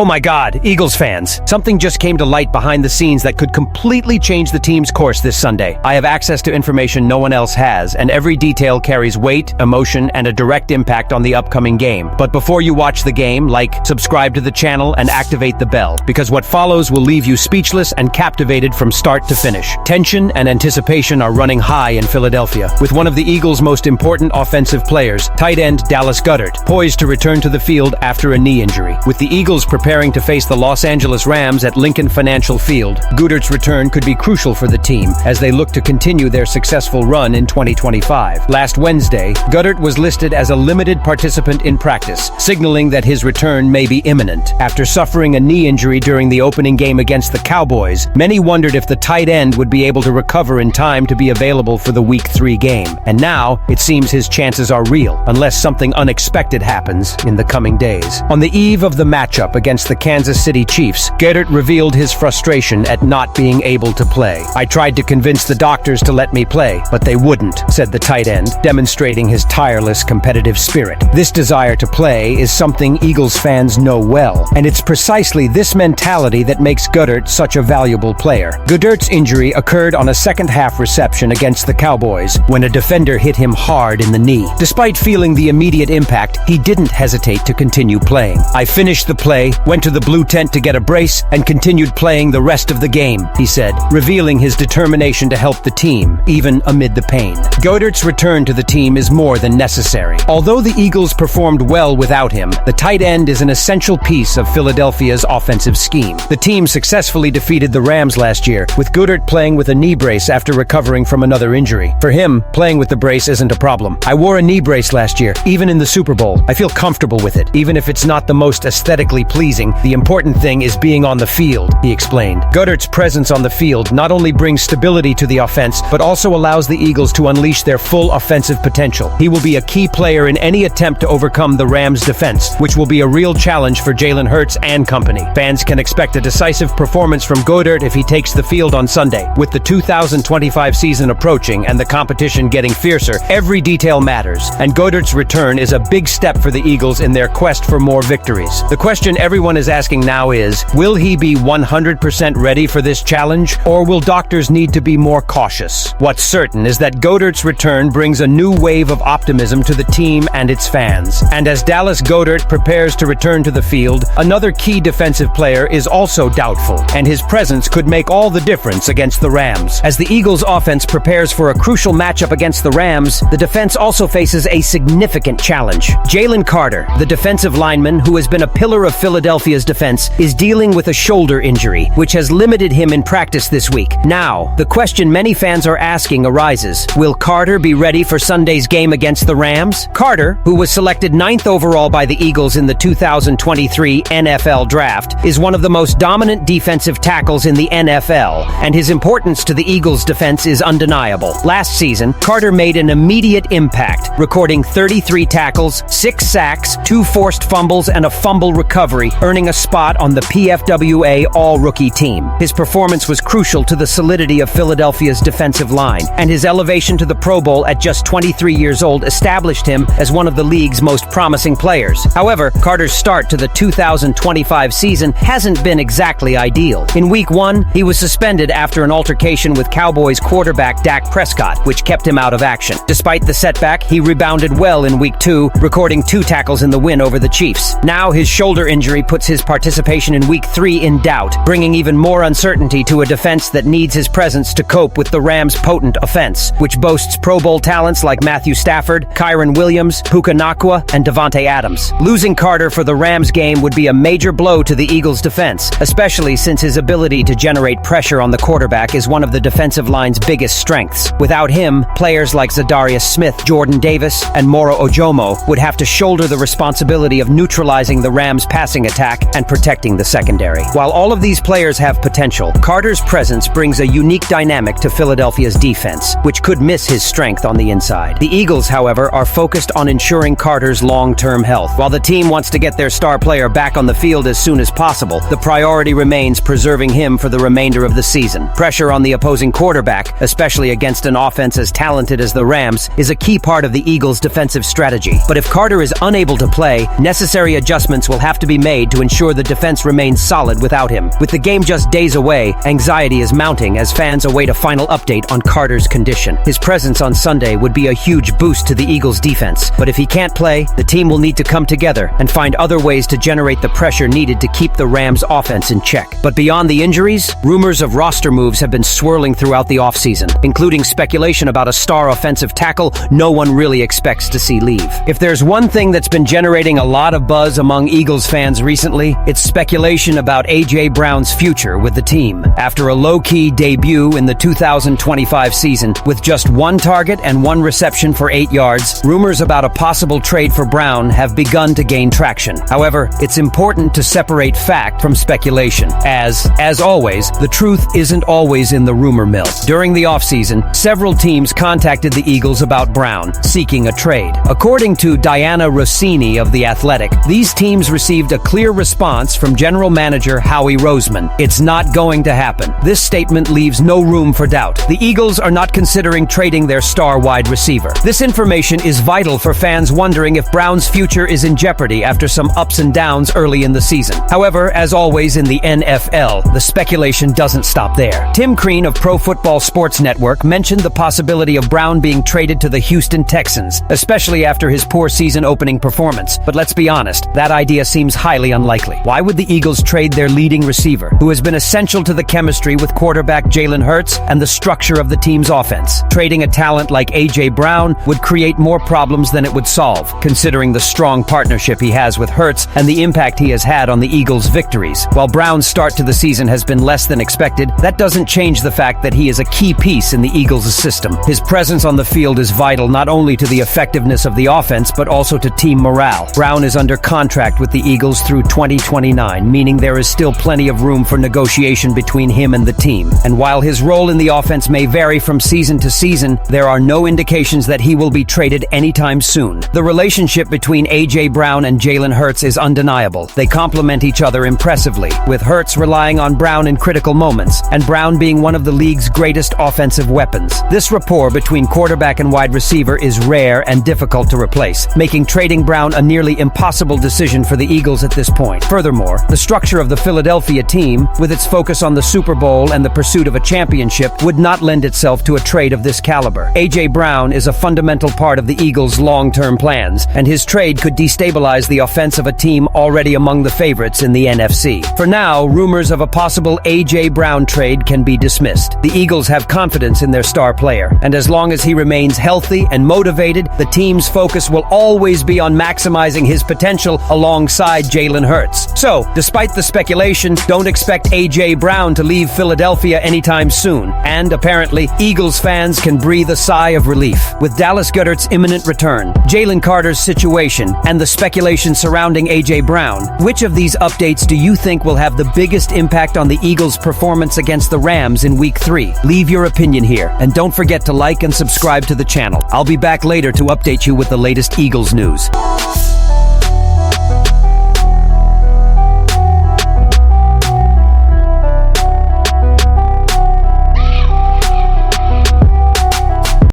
Oh my God, Eagles fans. Something just came to light behind the scenes that could completely change the team's course this Sunday. I have access to information no one else has, and every detail carries weight, emotion, and a direct impact on the upcoming game. But before you watch the game, subscribe to the channel, and activate the bell, because what follows will leave you speechless and captivated from start to finish. Tension and anticipation are running high in Philadelphia, with one of the Eagles' most important offensive players, tight end Dallas Goedert, poised to return to the field after a knee injury. With the Eagles preparing to face the Los Angeles Rams at Lincoln Financial Field, Goedert's return could be crucial for the team as they look to continue their successful run in 2025. Last Wednesday, Goedert was listed as a limited participant in practice, signaling that his return may be imminent. After suffering a knee injury during the opening game against the Cowboys, many wondered if the tight end would be able to recover in time to be available for the Week 3 game. And now, it seems his chances are real, unless something unexpected happens in the coming days. On the eve of the matchup against the Kansas City Chiefs, Goedert revealed his frustration at not being able to play. "I tried to convince the doctors to let me play, but they wouldn't," said the tight end, demonstrating his tireless competitive spirit. This desire to play is something Eagles fans know well, and it's precisely this mentality that makes Goedert such a valuable player. Goedert's injury occurred on a second-half reception against the Cowboys, when a defender hit him hard in the knee. Despite feeling the immediate impact, he didn't hesitate to continue playing. "I finished the play, went to the blue tent to get a brace, and continued playing the rest of the game," he said, revealing his determination to help the team, even amid the pain. Goedert's return to the team is more than necessary. Although the Eagles performed well without him, the tight end is an essential piece of Philadelphia's offensive scheme. The team successfully defeated the Rams last year, with Goedert playing with a knee brace after recovering from another injury. For him, playing with the brace isn't a problem. "I wore a knee brace last year, even in the Super Bowl. I feel comfortable with it, even if it's not the most aesthetically pleasing. The important thing is being on the field," he explained. Goedert's presence on the field not only brings stability to the offense, but also allows the Eagles to unleash their full offensive potential. He will be a key player in any attempt to overcome the Rams' defense, which will be a real challenge for Jalen Hurts and company. Fans can expect a decisive performance from Goedert if he takes the field on Sunday. With the 2025 season approaching and the competition getting fiercer, every detail matters, and Goedert's return is a big step for the Eagles in their quest for more victories. The question everyone is asking now is, will he be 100% ready for this challenge, or will doctors need to be more cautious? What's certain is that Goedert's return brings a new wave of optimism to the team and its fans. And as Dallas Goedert prepares to return to the field, another key defensive player is also doubtful, and his presence could make all the difference against the Rams. As the Eagles' offense prepares for a crucial matchup against the Rams, the defense also faces a significant challenge. Jalen Carter, the defensive lineman who has been a pillar of Philadelphia's defense, is dealing with a shoulder injury, which has limited him in practice this week. Now, the question many fans are asking arises: will Carter be ready for Sunday's game against the Rams? Carter, who was selected 9th overall by the Eagles in the 2023 NFL Draft, is one of the most dominant defensive tackles in the NFL, and his importance to the Eagles' defense is undeniable. Last season, Carter made an immediate impact, recording 33 tackles, 6 sacks, 2 forced fumbles, and a fumble recovery, earning a spot on the PFWA All-Rookie team. His performance was crucial to the solidity of Philadelphia's defensive line, and his elevation to the Pro Bowl at just 23 years old established him as one of the league's most promising players. However, Carter's start to the 2025 season hasn't been exactly ideal. In Week 1, he was suspended after an altercation with Cowboys quarterback Dak Prescott, which kept him out of action. Despite the setback, he rebounded well in Week 2, recording 2 tackles in the win over the Chiefs. Now his shoulder injury puts his participation in Week 3 in doubt, bringing even more uncertainty to a defense that needs his presence to cope with the Rams' potent offense, which boasts Pro Bowl talents like Matthew Stafford, Kyron Williams, Puka Nacua, and Devontae Adams. Losing Carter for the Rams game would be a major blow to the Eagles' defense, especially since his ability to generate pressure on the quarterback is one of the defensive line's biggest strengths. Without him, players like Zadarius Smith, Jordan Davis, and Moro Ojomo would have to shoulder the responsibility of neutralizing the Rams' passing attack and protecting the secondary. While all of these players have potential, Carter's presence brings a unique dynamic to Philadelphia's defense, which could miss his strength on the inside. The Eagles, however, are focused on ensuring Carter's long-term health. While the team wants to get their star player back on the field as soon as possible, the priority remains preserving him for the remainder of the season. Pressure on the opposing quarterback, especially against an offense as talented as the Rams, is a key part of the Eagles' defensive strategy. But if Carter is unable to play, necessary adjustments will have to be made made to ensure the defense remains solid without him. With the game just days away, anxiety is mounting as fans await a final update on Carter's condition. His presence on Sunday would be a huge boost to the Eagles' defense, but if he can't play, the team will need to come together and find other ways to generate the pressure needed to keep the Rams' offense in check. But beyond the injuries, rumors of roster moves have been swirling throughout the offseason, including speculation about a star offensive tackle no one really expects to see leave. If there's one thing that's been generating a lot of buzz among Eagles fans recently, it's speculation about A.J. Brown's future with the team. After a low-key debut in the 2025 season with just one target and one reception for 8 yards, rumors about a possible trade for Brown have begun to gain traction. However, it's important to separate fact from speculation, as always, the truth isn't always in the rumor mill. During the offseason, several teams contacted the Eagles about Brown, seeking a trade. According to Diana Rossini of The Athletic, these teams received a clear response from General Manager Howie Roseman. It's not going to happen. This statement leaves no room for doubt. The Eagles are not considering trading their star wide receiver. This information is vital for fans wondering if Brown's future is in jeopardy after some ups and downs early in the season. However, as always in the NFL, the speculation doesn't stop there. Tim Crean of Pro Football Sports Network mentioned the possibility of Brown being traded to the Houston Texans, especially after his poor season opening performance. But let's be honest, that idea seems highly unlikely. Why would the Eagles trade their leading receiver, who has been essential to the chemistry with quarterback Jalen Hurts and the structure of the team's offense? Trading a talent like A.J. Brown would create more problems than it would solve, considering the strong partnership he has with Hurts and the impact he has had on the Eagles' victories. While Brown's start to the season has been less than expected, that doesn't change the fact that he is a key piece in the Eagles' system. His presence on the field is vital not only to the effectiveness of the offense, but also to team morale. Brown is under contract with the Eagles through 2029, meaning there is still plenty of room for negotiation between him and the team. And while his role in the offense may vary from season to season, there are no indications that he will be traded anytime soon. The relationship between A.J. Brown and Jalen Hurts is undeniable. They complement each other impressively, with Hurts relying on Brown in critical moments, and Brown being one of the league's greatest offensive weapons. This rapport between quarterback and wide receiver is rare and difficult to replace, making trading Brown a nearly impossible decision for the Eagles at this point. Furthermore, the structure of the Philadelphia team, with its focus on the Super Bowl and the pursuit of a championship, would not lend itself to a trade of this caliber. A.J. Brown is a fundamental part of the Eagles' long-term plans, and his trade could destabilize the offense of a team already among the favorites in the NFC. For now, rumors of a possible A.J. Brown trade can be dismissed. The Eagles have confidence in their star player, and as long as he remains healthy and motivated, the team's focus will always be on maximizing his potential alongside Jalen Hurts. So, despite the speculation, don't expect A.J. Brown to leave Philadelphia anytime soon. And apparently, Eagles fans can breathe a sigh of relief. With Dallas Goedert's imminent return, Jalen Carter's situation, and the speculation surrounding A.J. Brown, which of these updates do you think will have the biggest impact on the Eagles' performance against the Rams in Week 3? Leave your opinion here, and don't forget to like and subscribe to the channel. I'll be back later to update you with the latest Eagles news.